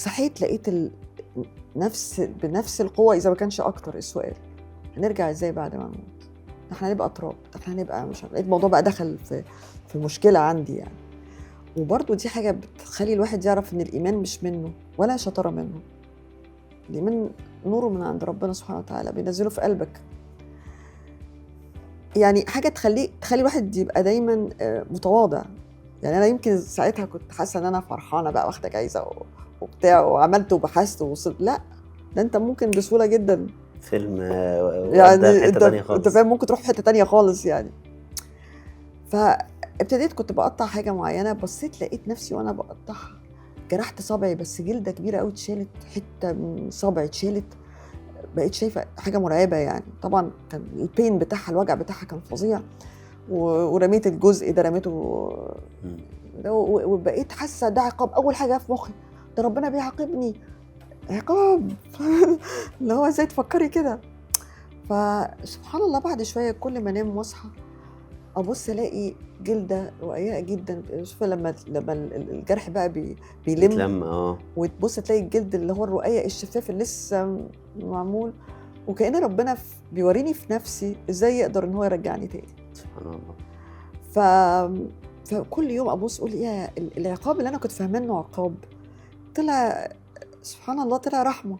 صحيت لقيت بنفس القوة إذا ما كانش أكتر. السؤال هنرجع إزاي بعد ما نموت؟ احنا هنبقى تراب، احنا هنبقى مش لقيت الموضوع بقى دخل في مشكلة عندي يعني. وبرضه دي حاجة بتخلي الواحد يعرف إن الإيمان مش منه ولا شطارة منه. الإيمان نوره من عند ربنا سبحانه وتعالى بينزله في قلبك. يعني حاجة تخلي الواحد يبقى دايما متواضع. يعني أنا يمكن ساعتها كنت حاسة إن أنا فرحانة بقى واخدة جايزة وبتاع وعملت وبحثت ووصلت. لا، ده أنت ممكن بسهولة جدا فيلم يعني حتة تانية أنت خالص. فاهم ممكن تروح في حتة تانية خالص يعني. فابتديت كنت بقطع حاجة معينة، بصيت لقيت نفسي وأنا بقطعها جرحت صبعي، بس جلدة كبيرة قوي اتشالت، حتة من صبعي اتشالت. بقيت شايفة حاجة مرعبة يعني. طبعا كان البين بتاعها، الوجع بتاعها كان فظيع. ورميت الجزء ده، رميته وبقيت حاسة ده عقاب. أول حاجة في مخي ده ربنا بيعاقبني عقاب. اللي هو ازاي تفكري كده؟ فسبحان الله بعد شوية كل ما انام واصحى ابص الاقي جلده رقيقه جدا. شوف لما الجرح بقى بيلم بتلم وتبص تلاقي الجلد اللي هو الرقيق الشفاف اللي لسه معمول. وكأن ربنا بيوريني في نفسي ازاي يقدر ان هو يرجعني تاني. سبحان الله. فكل يوم ابص اقول يا العقاب اللي انا كنت فاهمه انه عقاب طلع سبحان الله طلع رحمه.